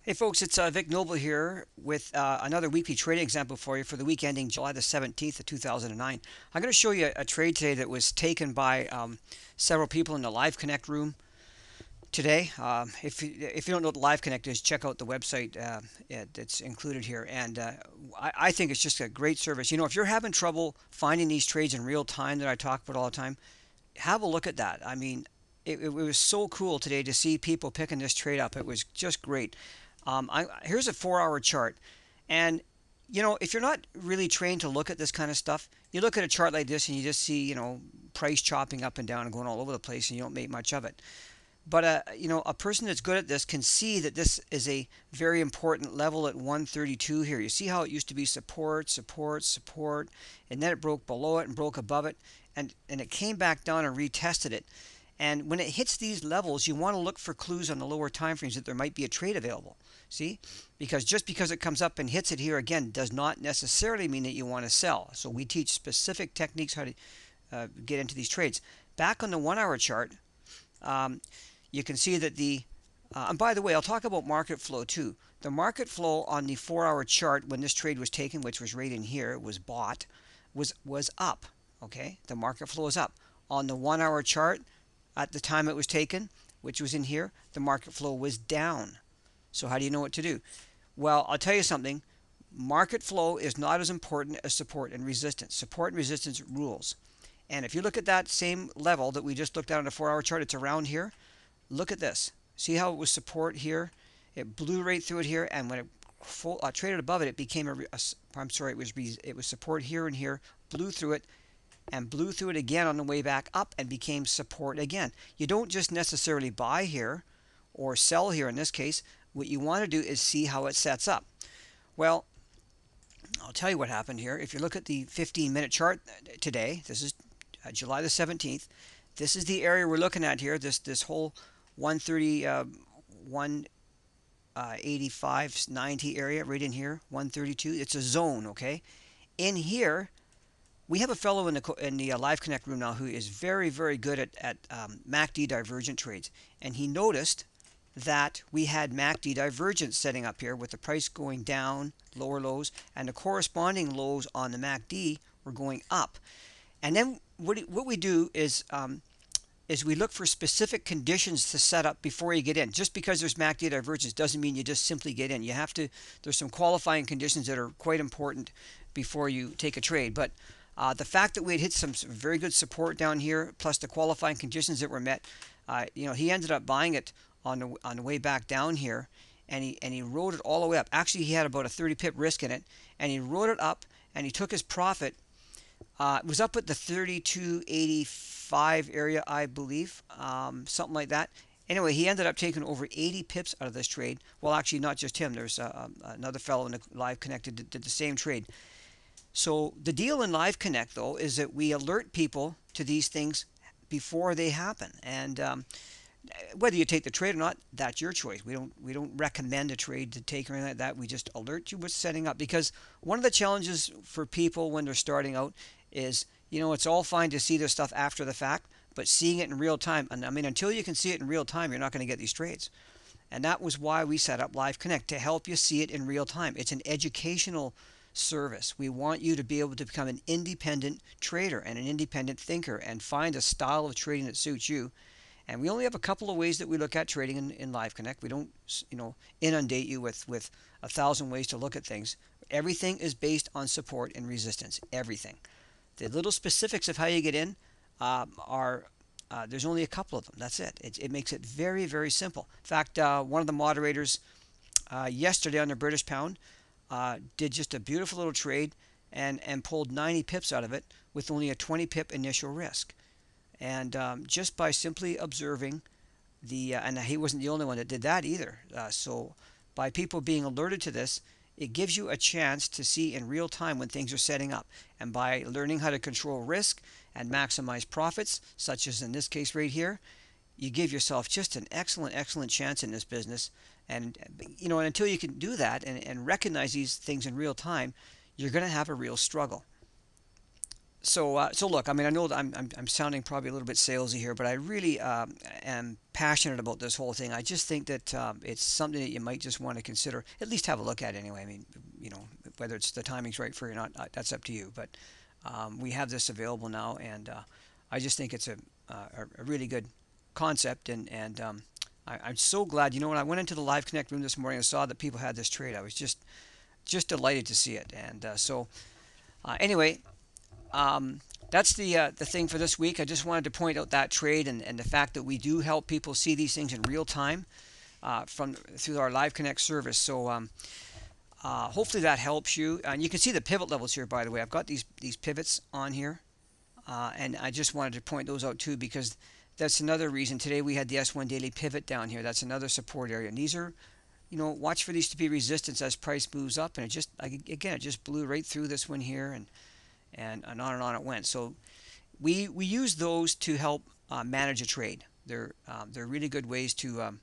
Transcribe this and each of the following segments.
Hey folks, it's Vic Noble here with another weekly trading example for you for the week ending July the 17th of 2009. I'm going to show you a trade today that was taken by several people in the Live Connect room today. If you don't know what Live Connect is, check out the website that's included here. And I think it's just a great service. You know, if you're having trouble finding these trades in real time that I talk about all the time, have a look at that. I mean, it was so cool today to see people picking this trade up. It was just great. Here's a 4-hour chart. And, you know, if you're not really trained to look at this kind of stuff, you look at a chart like this and you just see, you know, price chopping up and down and going all over the place and you don't make much of it. But, you know, a person that's good at this can see that this is a very important level at 132 here. You see how it used to be support, support, support, and then it broke below it and broke above it, and it came back down and retested it. And when it hits these levels, you want to look for clues on the lower time frames that there might be a trade available. See? Because just because it comes up and hits it here again does not necessarily mean that you want to sell. So we teach specific techniques how to get into these trades. Back on the 1-hour chart, you can see that and by the way, I'll talk about market flow too. The market flow on the 4-hour chart when this trade was taken, which was right in here, it was bought, was up. Okay, the market flow is up. On the 1-hour chart, at the time it was taken, which was in here, the market flow was down. So how do you know what to do? Well, I'll tell you something. Market flow is not as important as support and resistance. Support and resistance rules. And if you look at that same level that we just looked at on the 4-hour chart, it's around here. Look at this. See how it was support here? It blew right through it here, and when it traded above it, it became I'm sorry, it was support here and here, blew through it, and blew through it again on the way back up and became support again. You don't just necessarily buy here or sell here in this case. What you want to do is see how it sets up. Well, I'll tell you what happened here. If you look at the 15-minute chart today, this is July the 17th. This is the area we're looking at here. This whole 130, 185, 90 area right in here, 132. It's a zone, okay? In here, we have a fellow in the Live Connect room now who is very, very good at MACD divergent trades. And he noticed that we had MACD divergence setting up here with the price going down, lower lows, and the corresponding lows on the MACD were going up. And then what we do is we look for specific conditions to set up before you get in. Just because there's MACD divergence doesn't mean you just simply get in. You have to, there's some qualifying conditions that are quite important before you take a trade. But the fact that we had hit some very good support down here, plus the qualifying conditions that were met, you know, he ended up buying it on the way back down here, and he rode it all the way up. Actually, he had about a 30 pip risk in it, and he rode it up, and he took his profit. It was up at the 32.85 area, I believe, something like that. Anyway, he ended up taking over 80 pips out of this trade. Well, actually, not just him. There's another fellow in the Live Connect that did the same trade. So the deal in Live Connect, though, is that we alert people to these things before they happen. And whether you take the trade or not, that's your choice. We don't recommend a trade to take or anything like that. We just alert you what's setting up. Because one of the challenges for people when they're starting out is, you know, it's all fine to see this stuff after the fact, but seeing it in real time, and I mean, until you can see it in real time, you're not going to get these trades. And that was why we set up Live Connect, to help you see it in real time. It's an educational service. We want you to be able to become an independent trader and an independent thinker and find a style of trading that suits you. And we only have a couple of ways that we look at trading in Live Connect. We don't, you know, inundate you with 1,000 ways to look at things. Everything is based on support and resistance. Everything. The little specifics of how you get in there's only a couple of them. That's it. It makes it very, very simple. In fact, one of the moderators yesterday on the British pound did just a beautiful little trade and pulled 90 pips out of it with only a 20 pip initial risk. And just by simply observing and he wasn't the only one that did that either. So by people being alerted to this, it gives you a chance to see in real time when things are setting up. And by learning how to control risk and maximize profits, such as in this case right here, you give yourself just an excellent, excellent chance in this business. And, you know, until you can do that and recognize these things in real time, you're going to have a real struggle. So look, I mean, I know that I'm sounding probably a little bit salesy here, but I really am passionate about this whole thing. I just think that it's something that you might just want to consider, at least have a look at anyway. I mean, you know, whether it's the timing's right for you or not, that's up to you. But we have this available now, and I just think it's a really good concept, and I'm so glad. You know, when I went into the Live Connect room this morning and saw that people had this trade, I was just delighted to see it. And anyway. That's the thing for this week. I just wanted to point out that trade and the fact that we do help people see these things in real time from through our Live Connect service. So hopefully that helps you. And you can see the pivot levels here, by the way. I've got these pivots on here, and I just wanted to point those out too because that's another reason. Today we had the S1 daily pivot down here. That's another support area. And these are, you know, watch for these to be resistance as price moves up. And it just, again, it just blew right through this one here and on it went. So we use those to help manage a trade. They're really good ways to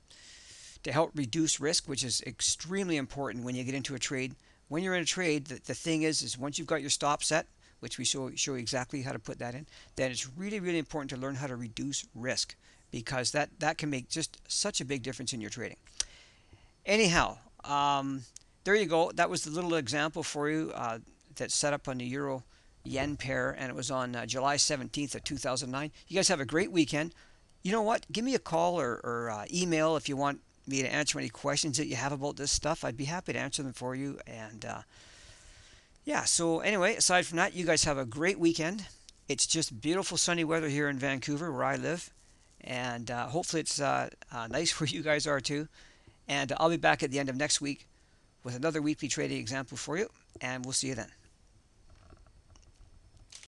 help reduce risk, which is extremely important when you get into a trade. When you're in a trade, the thing is once you've got your stop set, which we show you exactly how to put that in, then it's really important to learn how to reduce risk because that can make just such a big difference in your trading. Anyhow, there you go. That was the little example for you that's set up on the Euro yen pair, and it was on July 17th of 2009. You guys have a great weekend. You know what? Give me a call or email if you want me to answer any questions that you have about this stuff. I'd be happy to answer them for you. And yeah, so anyway, aside from that, you guys have a great weekend. It's just beautiful sunny weather here in Vancouver where I live. And hopefully it's nice where you guys are too. And I'll be back at the end of next week with another weekly trading example for you. And we'll see you then.